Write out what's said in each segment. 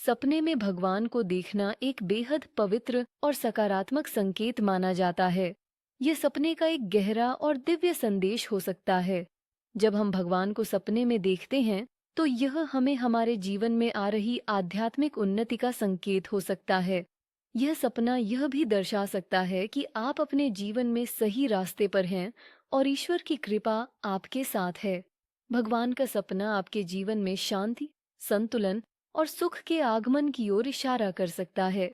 सपने में भगवान को देखना एक बेहद पवित्र और सकारात्मक संकेत माना जाता है। यह सपने का एक गहरा और दिव्य संदेश हो सकता है। जब हम भगवान को सपने में देखते हैं, तो यह हमें हमारे जीवन में आ रही आध्यात्मिक उन्नति का संकेत हो सकता है। यह सपना यह भी दर्शा सकता है कि आप अपने जीवन में सही रास्ते पर हैं और ईश्वर की कृपा आपके साथ है। भगवान का सपना आपके जीवन में शांति, संतुलन और सुख के आगमन की ओर इशारा कर सकता है।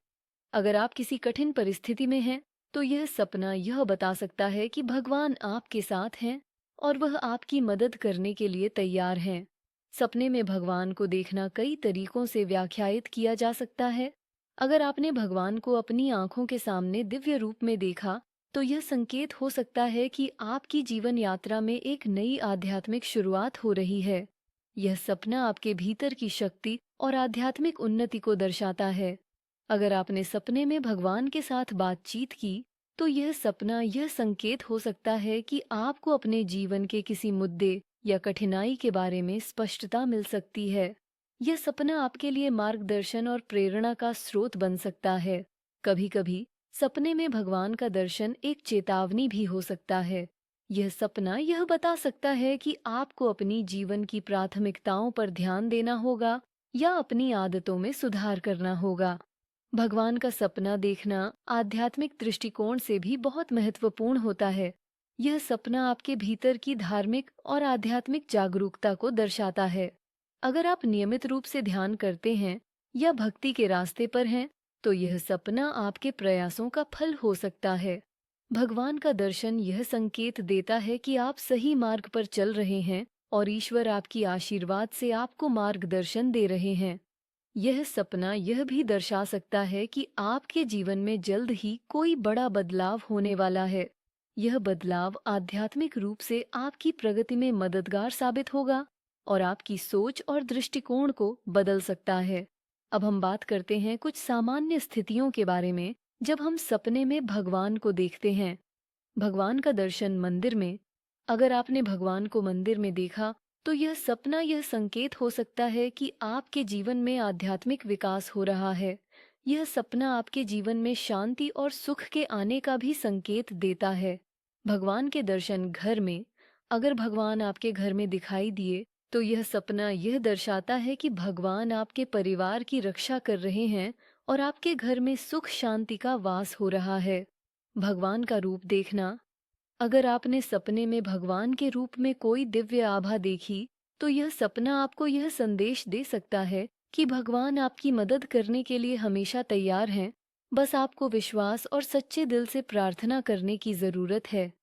अगर आप किसी कठिन परिस्थिति में हैं, तो यह सपना यह बता सकता है कि भगवान आपके साथ हैं और वह आपकी मदद करने के लिए तैयार हैं। सपने में भगवान को देखना कई तरीकों से व्याख्यायित किया जा सकता है। अगर आपने भगवान को अपनी आंखों के सामने दिव्य रूप में देखा, तो यह संकेत हो सकता है कि आपकी जीवन यात्रा में एक नई आध्यात्मिक शुरुआत हो रही है। यह सपना आपके भीतर की शक्ति और आध्यात्मिक उन्नति को दर्शाता है। अगर आपने सपने में भगवान के साथ बातचीत की, तो यह सपना यह संकेत हो सकता है कि आपको अपने जीवन के किसी मुद्दे या कठिनाई के बारे में स्पष्टता मिल सकती है। यह सपना आपके लिए मार्गदर्शन और प्रेरणा का स्रोत बन सकता है। कभी-कभी सपने में भगवान का दर्शन एक चेतावनी भी हो सकता है। यह सपना यह बता सकता है कि आपको अपनी जीवन की प्राथमिकताओं पर ध्यान देना होगा या अपनी आदतों में सुधार करना होगा। भगवान का सपना देखना आध्यात्मिक दृष्टिकोण से भी बहुत महत्वपूर्ण होता है। यह सपना आपके भीतर की धार्मिक और आध्यात्मिक जागरूकता को दर्शाता है। अगर आप नियमित रूप से ध्यान करते हैं या भक्ति के रास्ते पर हैं, तो यह सपना आपके प्रयासों का फल हो सकता है। भगवान का दर्शन यह संकेत देता है कि आप सही मार्ग पर चल रहे हैं और ईश्वर आपकी आशीर्वाद से आपको मार्गदर्शन दे रहे हैं। यह सपना यह भी दर्शा सकता है कि आपके जीवन में जल्द ही कोई बड़ा बदलाव होने वाला है। यह बदलाव आध्यात्मिक रूप से आपकी प्रगति में मददगार साबित होगा और आपकी सोच और दृष्टिकोण को बदल सकता है। अब हम बात करते हैं कुछ सामान्य स्थितियों के बारे में जब हम सपने में भगवान को देखते हैं। भगवान का दर्शन मंदिर में। अगर आपने भगवान को मंदिर में देखा, तो यह सपना यह संकेत हो सकता है कि आपके जीवन में आध्यात्मिक विकास हो रहा है। यह सपना आपके जीवन में शांति और सुख के आने का भी संकेत देता है। भगवान के दर्शन घर में। अगर भगवान आपके घर में दिखाई दिए, तो यह सपना यह दर्शाता है कि भगवान आपके परिवार की रक्षा कर रहे हैं और आपके घर में सुख शांति का वास हो रहा है। भगवान का रूप देखना। अगर आपने सपने में भगवान के रूप में कोई दिव्य आभा देखी, तो यह सपना आपको यह संदेश दे सकता है कि भगवान आपकी मदद करने के लिए हमेशा तैयार हैं। बस आपको विश्वास और सच्चे दिल से प्रार्थना करने की जरूरत है।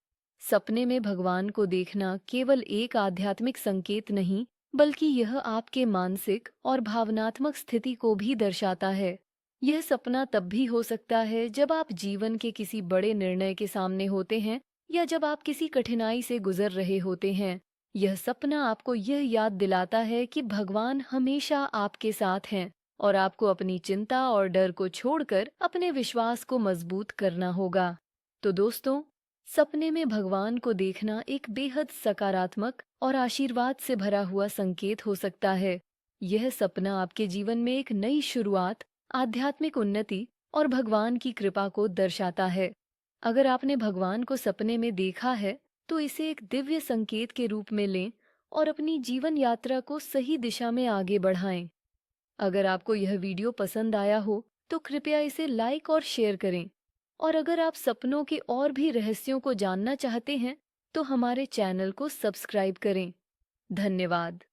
सपने में भगवान को देखना केवल एक आध्यात्मिक संकेत नहीं, बल्कि यह आपके मानसिक और भावनात्मक स्थिति को भी दर्शाता है। यह सपना तब भी हो सकता है जब आप जीवन के किसी बड़े निर्णय के सामने होते हैं या जब आप किसी कठिनाई से गुजर रहे होते हैं। यह सपना आपको यह याद दिलाता है कि भगवान हमेशा आपके साथ हैं और आपको अपनी चिंता और डर को छोड़कर अपने विश्वास को मजबूत करना होगा। तो दोस्तों, सपने में भगवान को देखना एक बेहद सकारात्मक और आशीर्वाद से भरा हुआ संकेत हो सकता है। यह सपना आपके जीवन में एक नई शुरुआत, आध्यात्मिक उन्नति और भगवान की कृपा को दर्शाता है। अगर आपने भगवान को सपने में देखा है, तो इसे एक दिव्य संकेत के रूप में लें और अपनी जीवन यात्रा को सही दिशा में आगे बढ़ाएं। अगर आपको यह वीडियो पसंद आया हो, तो कृपया इसे लाइक और शेयर करें। और अगर आप सपनों के और भी रहस्यों को जानना चाहते हैं, तो हमारे चैनल को सब्सक्राइब करें। धन्यवाद।